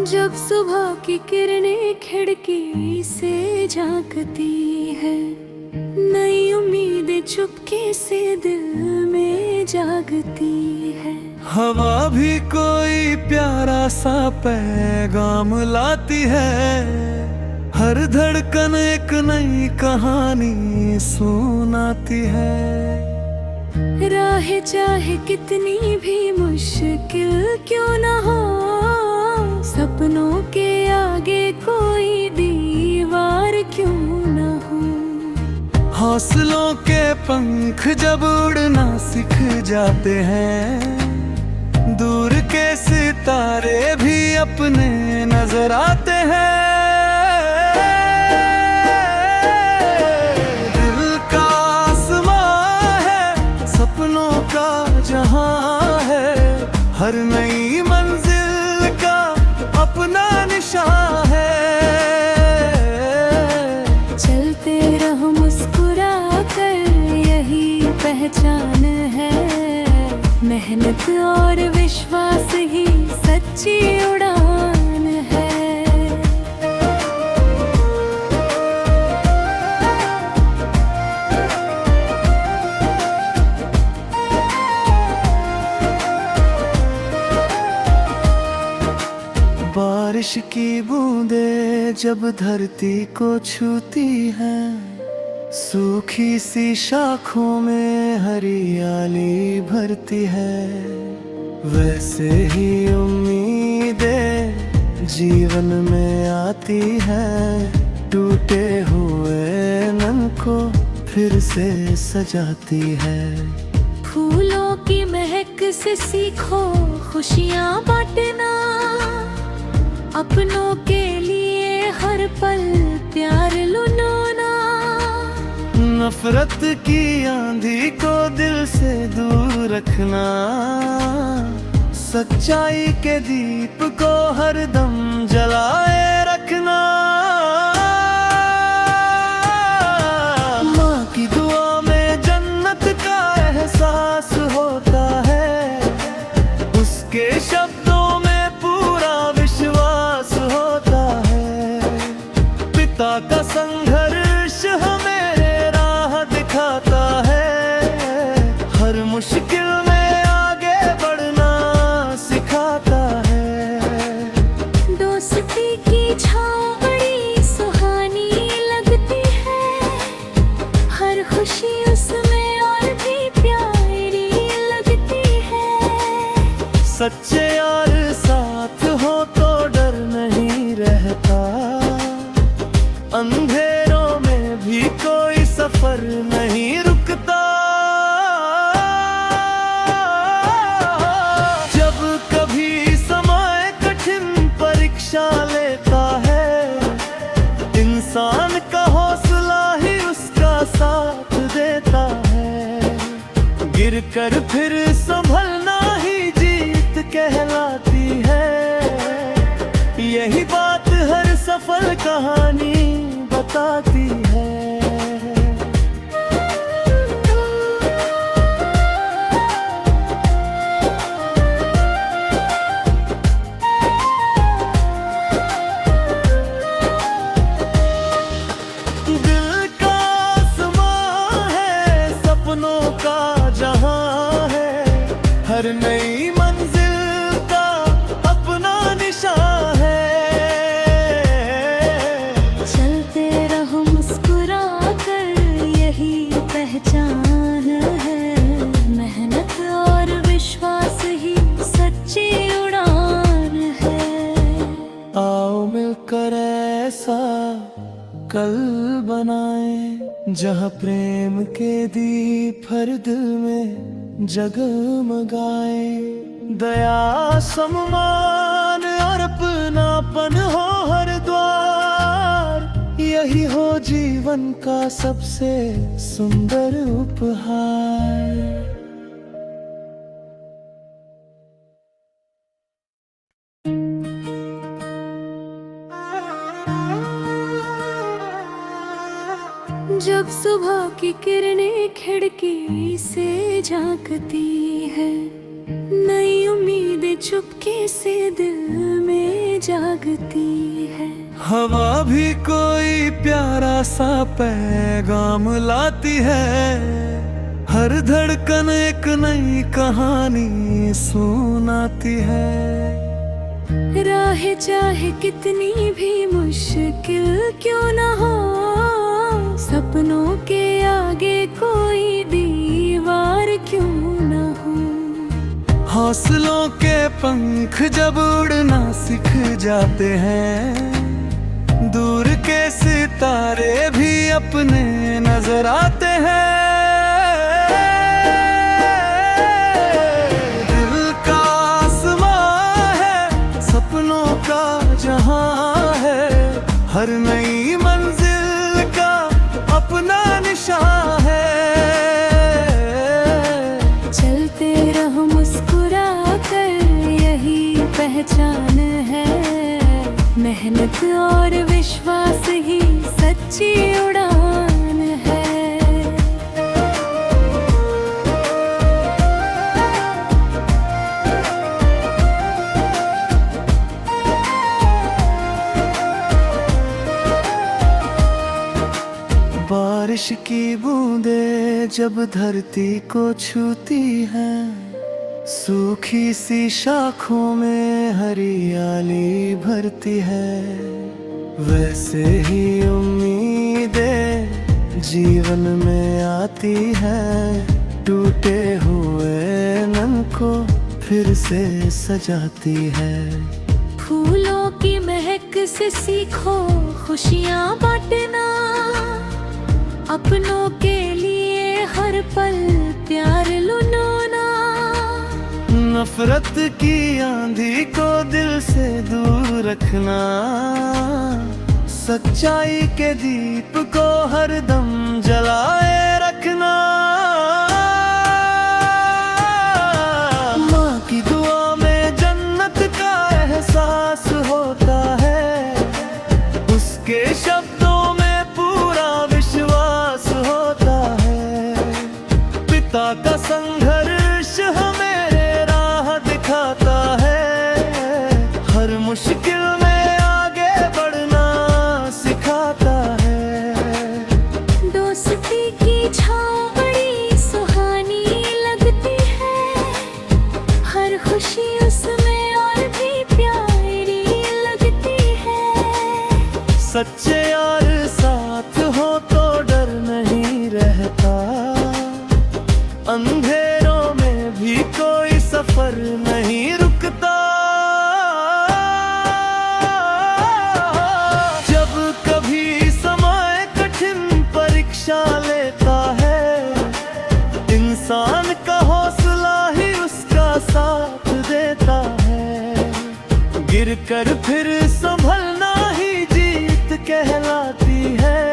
जब सुबह की किरणें खिड़की से झांकती है, नई उम्मीदें चुपके से दिल में जागती है। हवा भी कोई प्यारा सा पैगाम लाती है, हर धड़कन एक नई कहानी सुनाती है। राह चाहे कितनी भी मुश्किल क्यों ना हो, सपनों के आगे कोई दीवार क्यों ना हो। हौसलों के पंख जब उड़ना सीख जाते हैं, दूर के सितारे भी अपने नजर आते हैं। दिल का आसमां है, सपनों का जहां है, हर नई मंजिल का अपना निशान है। चलते रहो मुस्कुरा कर, यही पहचान है। मेहनत और विश्वास ही सच्ची उड़ान है। बारिश की बूंदें जब धरती को छूती हैं, सूखी सी शाखों में हरियाली भरती है। वैसे ही उम्मीदें जीवन में आती हैं, टूटे हुए मन को फिर से सजाती है। फूलों की महक से सीखो खुशियाँ बांटना, अपनों के लिए हर पल प्यार लुटाना। नफरत की आंधी को दिल से दूर रखना, सच्चाई के दीप को हरदम जलाए रखना। माँ की दुआ में जन्नत का एहसास होता है, उसके शब्दों में पूरा विश्वास होता है। पिता का संघर्ष हमें राह दिखाता है, हर मुश्किल में आगे बढ़ना सिखाता है। दोस्ती की छाँव बड़ी सुहानी लगती है, हर खुशी उसमें और भी प्यारी लगती है। सच्चे यार साथ हो तो डर नहीं रहता, अंधेरों में भी कोई सफर नहीं रुकता। जब कभी समय कठिन परीक्षा लेता है, इंसान का हौसला ही उसका साथ देता है। गिरकर फिर संभलना ही जीत कहलाती है, यही बात हर सफल कहानी बताती है। दिल का आसमां है, सपनों का जहां है, हर नई मंजिल का अपना निशान है। चलते रहो मुस्कुरा कर, यही पहचान है। मेहनत और विश्वास ही सच्ची उड़ान है। आओ मिलकर ऐसा कल बनाए, जहाँ प्रेम के दीप हर दिल में जगमगाए। दया सम्मान और अपनापन हो हर द्वार, यही हो जीवन का सबसे सुंदर उपहार। जब सुबह की किरणें खिड़की से झांकती है, नई उम्मीदें चुपके से दिल में में जागती है। हवा भी कोई प्यारा सा पैगाम लाती है, हर धड़कन एक नई कहानी सुनाती है। राह चाहे कितनी भी मुश्किल क्यों ना हो, सपनों के आगे कोई दीवार क्यों ना हो। हौसलों के पंख जब उड़ना सीख जाते हैं, दूर के सितारे भी अपने नजर आते हैं। दिल का आसमां है, सपनों का जहां है, हर नई मंजिल का अपना निशान है। चलते रहो मुस्कुरा कर यही पहचान है, मेहनत और विश्वास ही सच्ची उड़ान है। बारिश की बूंदें जब धरती को छूती हैं, सूखी सी शाखों में हरियाली भरती है। वैसे ही उम्मीदें जीवन में आती हैं, टूटे हुए मन को फिर से सजाती है। फूलों की महक से सीखो खुशियाँ बांटना, अपनों के लिए हर पल प्यार लुटाना। नफरत की आंधी को दिल से दूर रखना, सच्चाई के दीप को हरदम जलाए रखना। माँ की दुआ में जन्नत का एहसास होता है, उसके शब्दों में पूरा विश्वास होता है। पिता का संघर्ष हमें दिखाता है, हर मुश्किल में आगे बढ़ना सिखाता है। दोस्ती की छाँव बड़ी सुहानी लगती है, हर खुशी उसमें और भी प्यारी लगती है। सच्चे यार साथ हो तो डर नहीं रहता, अंधेरों में भी कोई सफर नहीं रुकता। जब कभी समय कठिन परीक्षा लेता है, इंसान का हौसला ही उसका साथ देता है। गिरकर फिर संभलना ही जीत कहलाती है,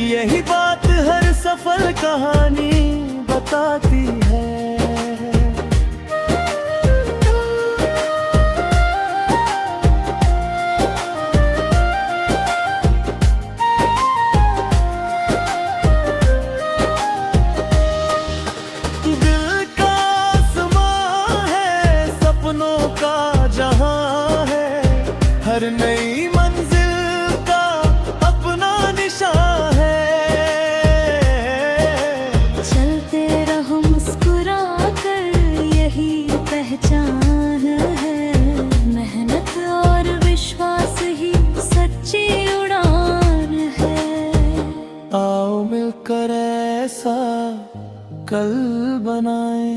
यही बात हर सफल कहानी बताती है। दिल का आसमां है, सपनों का जहां है, हर नई मंजिल का अपना निशान है। चलते रहो मुस्कुरा कर यही पहचान है, मेहनत और विश्वास ही सच्ची उड़ान है। आओ मिलकर ऐसा कल बनाए,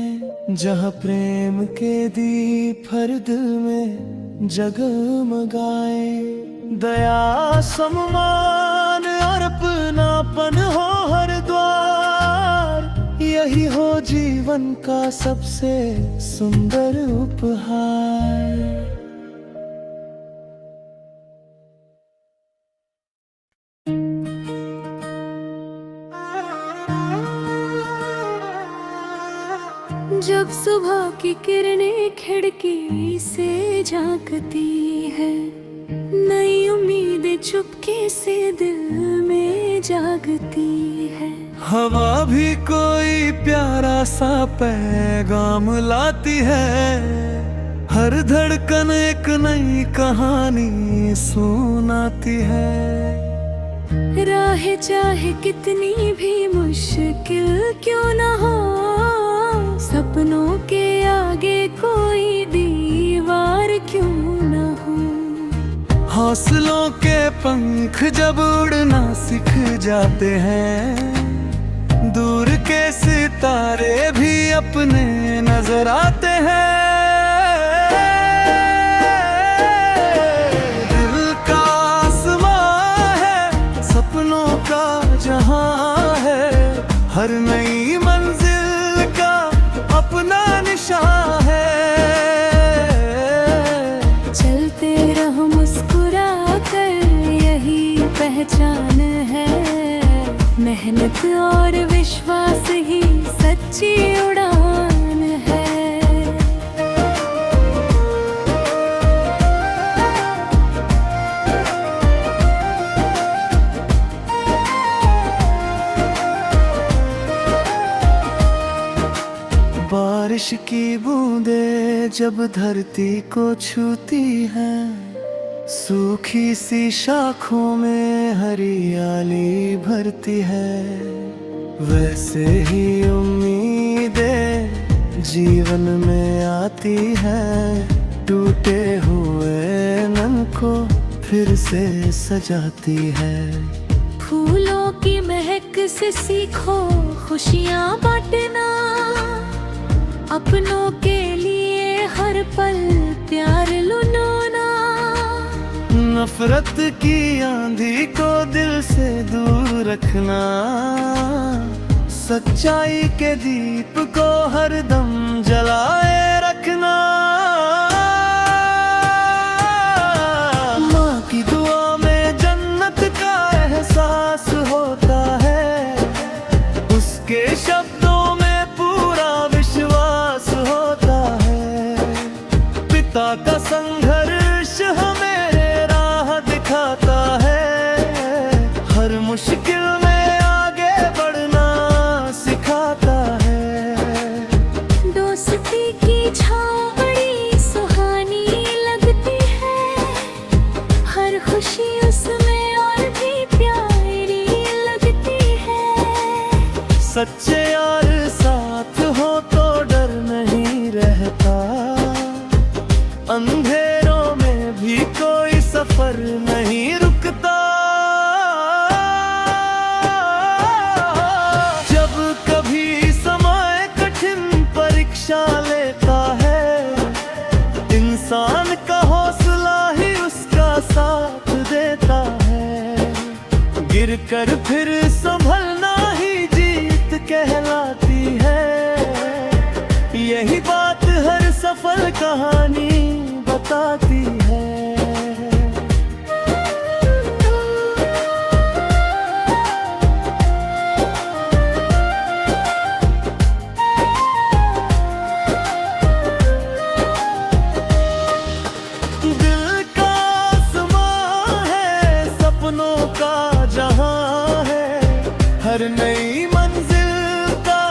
जहाँ प्रेम के दीप हर दिल में जगमगाए। दया सम्मान और अपनापन हो हर द्वार, यही हो जीवन का सबसे सुंदर उपहार। जब सुबह की किरणें खिड़की से झांकती है, नई उम्मीदें चुपके से दिल में जागती है। हवा भी कोई प्यारा सा पैगाम लाती है, हर धड़कन एक नई कहानी सुनाती है। राह चाहे कितनी भी मुश्किल क्यों ना हो, सपनों के आगे कोई दीवार क्यों ना हो। हौसलों के पंख जब उड़ना सीख जाते हैं, दूर के सितारे भी अपने नजर आते हैं। दिल का आसमां है, सपनों का जहां है, हर नई मंजिल का अपना निशान है। चलते रहो मुस्कुरा कर, यही पहचान है। मेहनत और विश्वास ही सच्ची उड़ान है। बारिश की बूंदें जब धरती को छूती हैं, सूखी सी शाखों में हरियाली भरती है। वैसे ही उम्मीदें जीवन में आती है, टूटे हुए मन को फिर से सजाती है। फूलों की महक से सीखो खुशियाँ बांटना, अपनों के लिए हर पल प्यार लुटाना। नफरत की आंधी को दिल से दूर रखना, सच्चाई के दीप को हरदम जलाए रखना। माँ की दुआ में जन्नत का एहसास होता है, उसके शब्दों में पूरा विश्वास होता है। पिता का संघर्ष हमें दिखाता है, हर मुश्किल में आगे बढ़ना सिखाता है। दोस्ती की छाँव बड़ी सुहानी लगती है, हर खुशी उसमें और भी प्यारी लगती है। सच्चे यार साथ हो तो डर नहीं रहता, अंधेरों में भी कोई सफर नहीं रुकता। जब कभी समय कठिन परीक्षा लेता है, इंसान का हौसला ही उसका साथ देता है। गिरकर फिर संभलना ही जीत कहलाती है, यही बात हर सफल कहानी बताती है। दिल का आसमां है, सपनों का जहां है, हर नई मंजिल का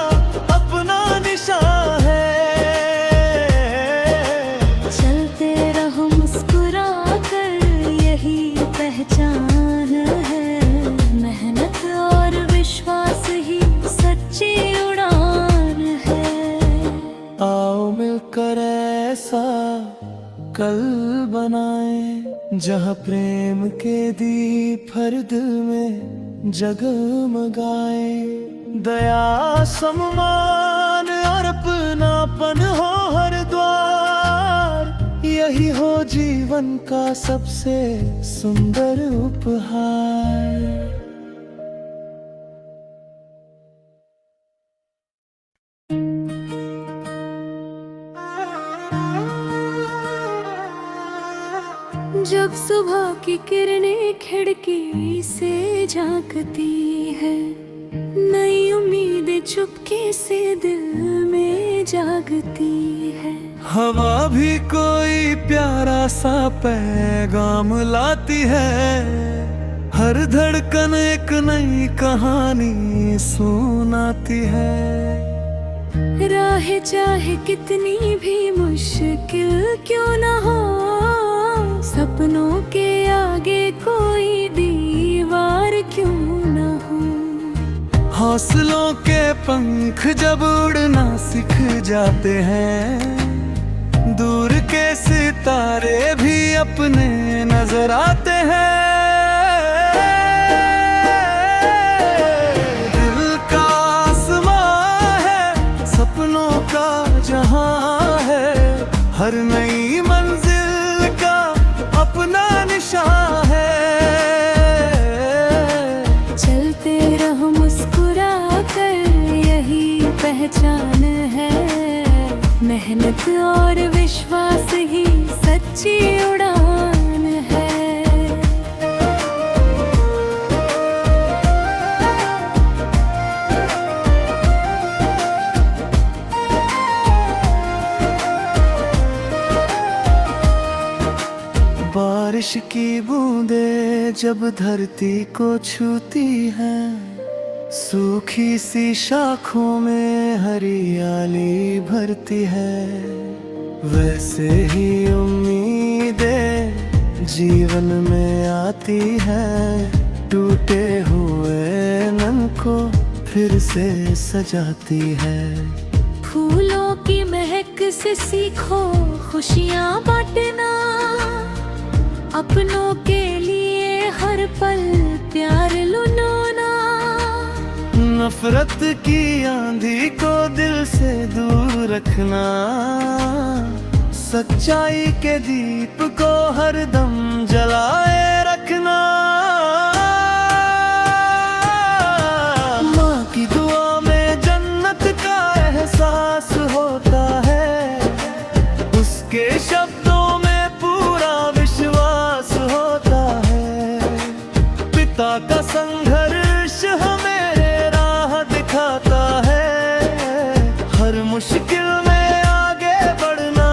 अपना निशान है। चलते रहो मुस्कुरा कर, यही पहचान है। मेहनत और विश्वास ही सच्ची उड़ान है। आओ मिलकर ऐसा कल बनाए, जहाँ प्रेम के दीप हर दिल में जगमगाए। दया सम्मान और अपनापन हो हर द्वार, यही हो जीवन का सबसे सुंदर उपहार। जब सुबह की किरणें खिड़की से झांकती है, नई उम्मीदें चुपके से दिल में जागती है। हवा भी कोई प्यारा सा पैगाम लाती है, हर धड़कन एक नई कहानी सुनाती है। राह राह चाहे कितनी भी मुश्किल क्यों न हो, सपनों के आगे कोई दीवार क्यों न हो। हौसलों के पंख जब उड़ना सीख जाते हैं, दूर के सितारे भी अपने नजर आते हैं। दिल का आसमां है, सपनों का जहां है, हर नई मंजिल का अपना निशान है। चलते रहो मुस्कुरा कर यही पहचान है, मेहनत और विश्वास ही सच्ची उड़ान है। बारिश की बूंदें जब धरती को छूती हैं, सूखी सी शाखों में हरियाली भरती है। वैसे ही उम्मीदें जीवन में आती है, टूटे हुए मन को फिर से सजाती है। फूलों की महक से सीखो खुशियाँ बांटना, अपनों के लिए हर पल प्यार लुटाना। नफरत की आंधी को दिल से दूर रखना, सच्चाई के दीप को हरदम जलाए रखना। माँ की दुआ में जन्नत का एहसास होता है, उसके शब्दों में पूरा विश्वास होता है। पिता का संघर्ष हमें दिखाता है, हर मुश्किल में आगे बढ़ना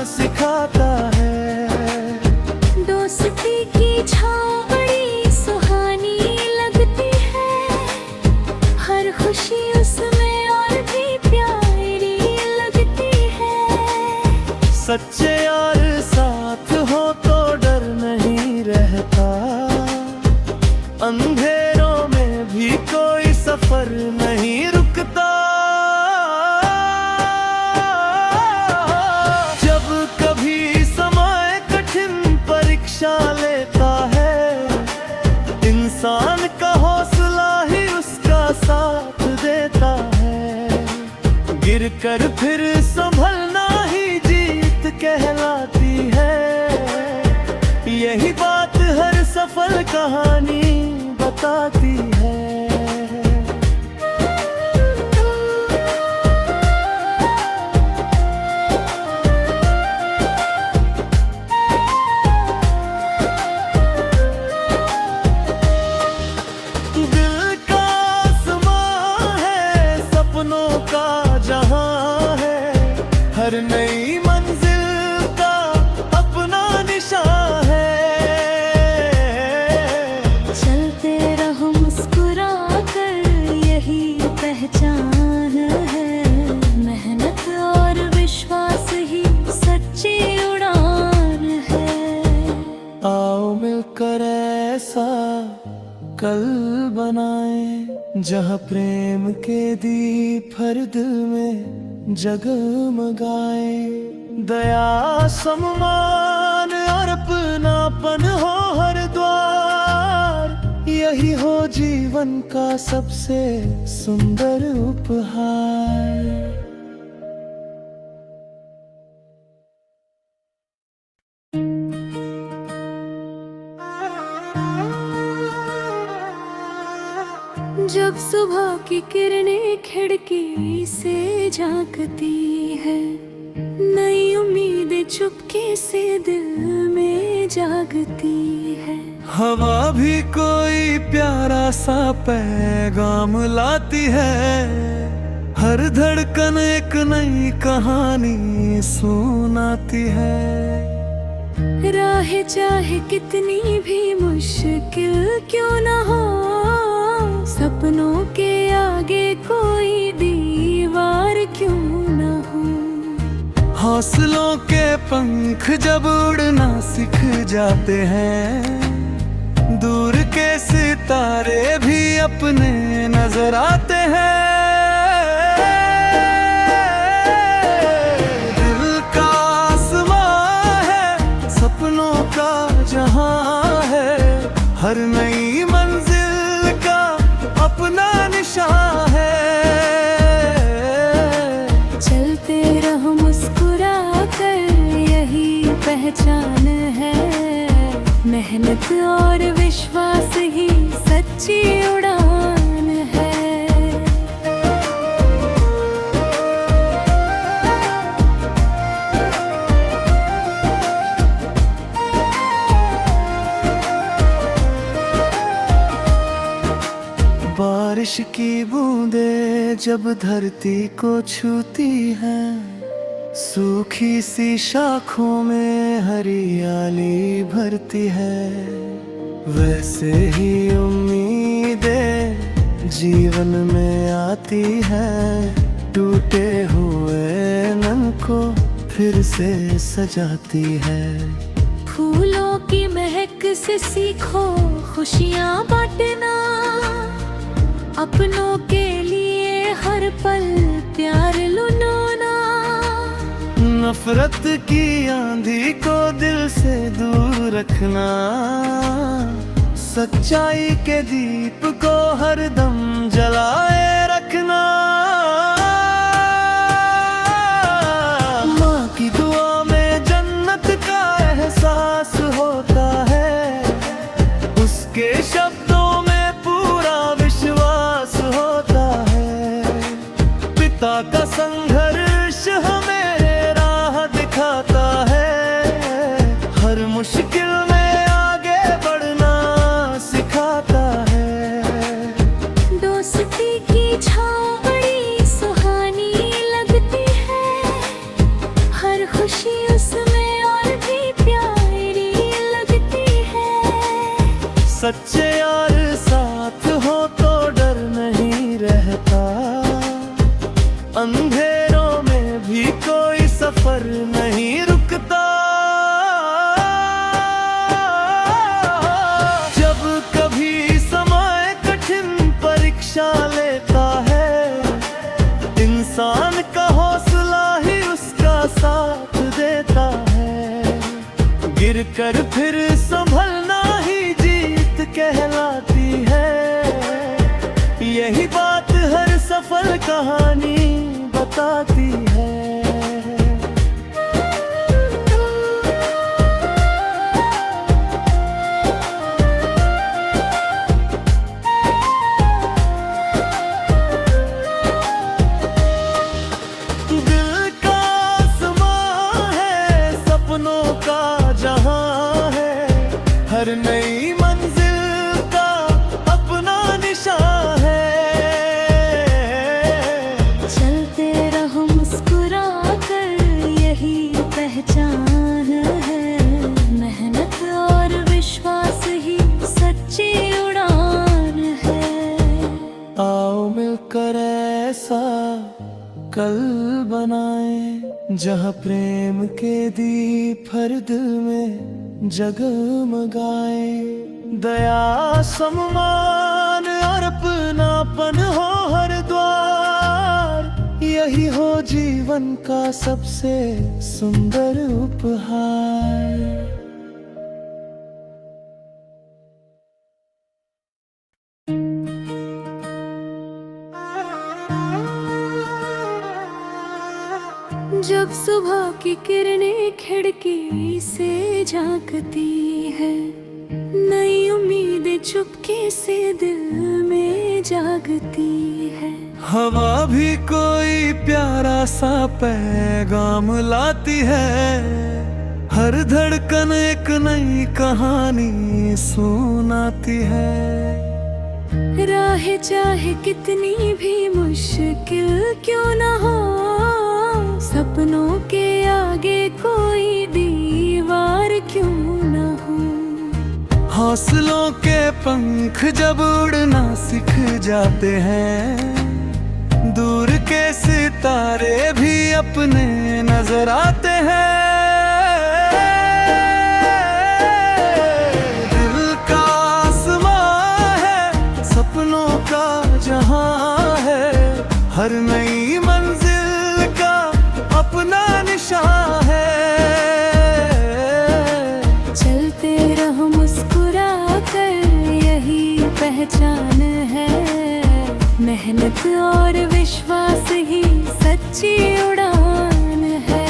सिखाता है। दोस्ती की छाँव बड़ी सुहानी लगती है, हर खुशी उसमें और भी प्यारी लगती है। सच्चे यार साथ हो तो डर नहीं रहता, अंधेरों में भी कोई सफर नहीं रुकता। जब कभी समय कठिन परीक्षा लेता है, इंसान का हौसला ही उसका साथ देता है। गिरकर फिर संभलना ही जीत कहलाती है, यही बात हर सफल कहानी बताती है। दिल का आसमां है, सपनों का जहां है, हर नई मंजिल का अपना निशान है। चलते रहो मुस्कुरा कर यही पहचान है, मेहनत और विश्वास ही सच्ची उड़ान है। आओ मिलकर ऐसा कल बनाए, जहाँ प्रेम के दीप हर दिल में जगमगाए। दया सम्मान और अपनापन हो हर द्वार, यही हो जीवन का सबसे सुंदर उपहार। जब सुबह की किरणें खिड़की से झांकती है, नई उम्मीदें चुपके से दिल में जागती है। हवा भी कोई प्यारा सा पैगाम लाती है, हर धड़कन एक नई कहानी सुनाती है। राह चाहे कितनी भी मुश्किल क्यों न हो, सपनों के आगे कोई दीवार क्यों न हौसलों के पंख जब उड़ना सीख जाते हैं, दूर के सितारे भी अपने नजर आते हैं। दिल का आसमां है, सपनों का जहां है, हर नई मंजिल का अपना निशान है। चलते रहो मुस्कुरा कर, यही पहचान है। मेहनत और विश्वास ही सच्ची उड़ान है। बारिश की बूंदें जब धरती को छूती हैं, सूखी सी शाखों में हरियाली भरती है। वैसे ही उम्मीदें जीवन में आती हैं, टूटे हुए मन को फिर से सजाती है। फूलों की महक से सीखो खुशियाँ बांटना, अपनों के लिए हर पल प्यार लुटाना। नफरत की आंधी को दिल से दूर रखना, सच्चाई के दीप को हरदम जलाए रखना। माँ की दुआ में जन्नत का एहसास होता है, उसके शब्दों में पूरा विश्वास होता है। पिता का संघर्ष हमें दिखाता है, हर मुश्किल में आगे बढ़ना सिखाता है। दोस्ती की छाँव बड़ी सुहानी लगती है, हर खुशी उसमें और भी प्यारी लगती है। सच्चे यार साथ हो तो डर नहीं रहता, अंधेरों में भी कोई सफर नहीं रुकता। जब कभी समय कठिन परीक्षा लेता है, इंसान का हौसला ही उसका साथ देता है। गिरकर फिर संभलना ही जीत कहलाती है, यही बात हर सफल कहानी बताती है। दिल का आसमां है, सपनों का जहां है, हर नई मंजिल का अपना निशान है। चलते रहो मुस्कुरा कर, यही पहचान है। मेहनत और विश्वास ही सच्ची उड़ान है। आओ मिलकर ऐसा कल बनाए, जहाँ प्रेम के दीप हर दिल में जगमगाए। दया सम्मान और अपनापन हो हर द्वार, यही हो जीवन का सबसे सुंदर उपहार। जब सुबह की किरणें खिड़की से झांकती है, नई उम्मीदें चुपके से दिल में जागती है। हवा भी कोई प्यारा सा पैगाम लाती है, हर धड़कन एक नई कहानी सुनाती है। राह चाहे कितनी भी मुश्किल क्यों न हो, सपनों के आगे कोई दीवार क्यों न हो। हौसलों के पंख जब उड़ना सीख जाते हैं, दूर के सितारे भी अपने नजर आते हैं। दिल का आसमां है, सपनों का जहां है, हर नई मंजिल का अपना निशान है। चलते रहो मुस्कुरा कर, यही पहचान है। मेहनत और विश्वास ही सच्ची उड़ान है।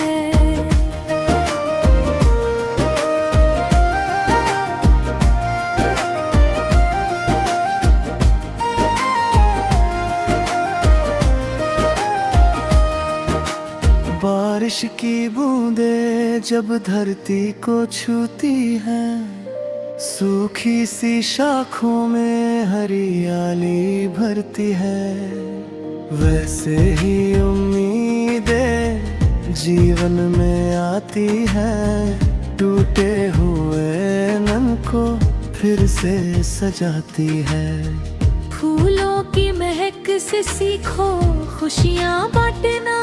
बारिश की बूंदें जब धरती को छूती हैं, सूखी सी शाखों में हरियाली भरती है। वैसे ही उम्मीदें जीवन में आती हैं, टूटे हुए मन को फिर से सजाती है। फूलों की महक से सीखो खुशियाँ बांटना,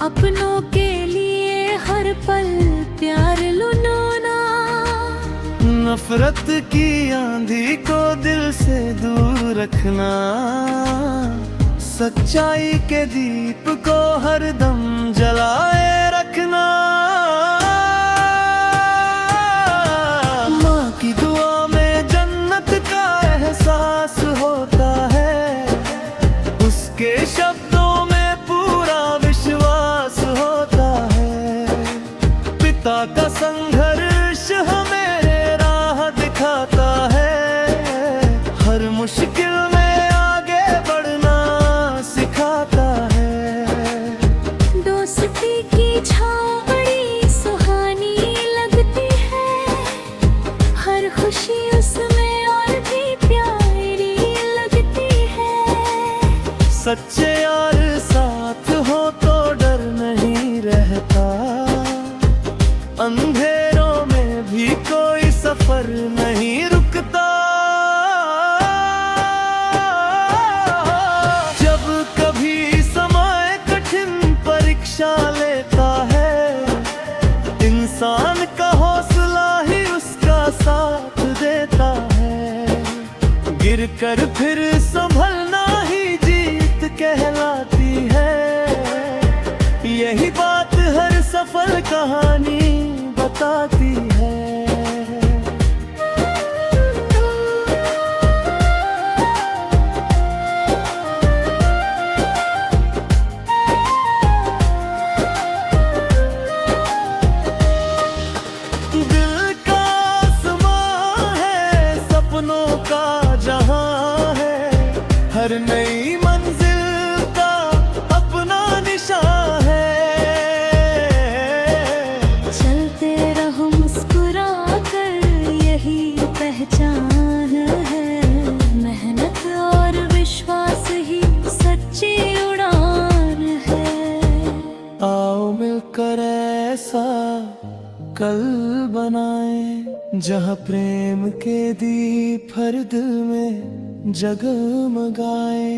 अपनों के लिए हर पल प्यार लुटाना। नफरत की आंधी को दिल से दूर रखना, सच्चाई के दीप को हरदम जलाए रखना। माँ की दुआ में जन्नत का एहसास होता है, उसके शब्दों में पूरा विश्वास होता है। पिता का संघर्ष हमें दिखाता है, हर मुश्किल में आगे बढ़ना सिखाता है। दोस्ती की छाँव बड़ी सुहानी लगती है, हर खुशी उसमें और भी प्यारी लगती है। सच्चे यार साथ हो तो डर नहीं रहता, अंधेरों में भी कोई सफर नहीं रुकता। जब कभी समय कठिन परीक्षा लेता है, इंसान का हौसला ही उसका साथ देता है। गिरकर फिर संभलना ही जीत कहलाती है, यही बात हर सफल कहानी बताती है। दिल का आसमां है, सपनों का जहां है, हर नई मंजिल का अपना निशान है। चलते रहो मुस्कुरा कर, यही पहचान है। मेहनत और विश्वास ही सच्ची उड़ान है। आओ मिलकर ऐसा कल बनाए, जहाँ प्रेम के दीप हर दिल में जगमगाए।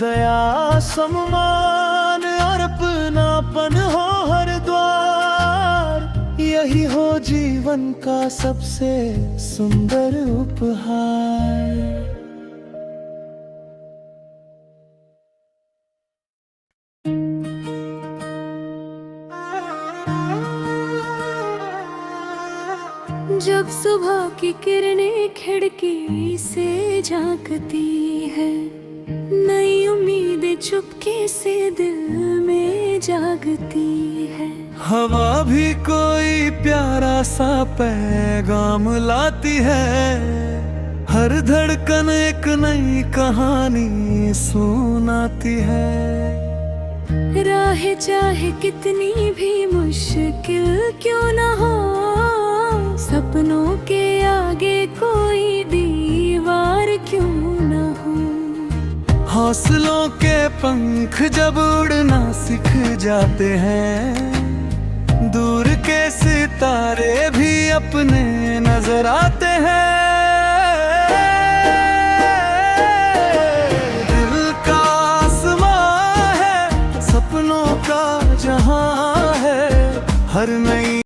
दया सम्मान और अपनापन हो हर द्वार, यही हो जीवन का सबसे सुंदर उपहार। जब सुबह की किरणें खिड़की से झांकती है, नई उम्मीदें चुपके से दिल में जागती है। हवा भी कोई प्यारा सा पैगाम लाती है, हर धड़कन एक नई कहानी सुनाती है। राह चाहे कितनी भी मुश्किल क्यों ना हो, सपनों के आगे कोई दीवार क्यों ना हो। हौसलों के पंख जब उड़ना सीख जाते हैं, दूर के सितारे भी अपने नजर आते हैं। दिल का आसमां है, सपनों सपनों का जहां है, हर नई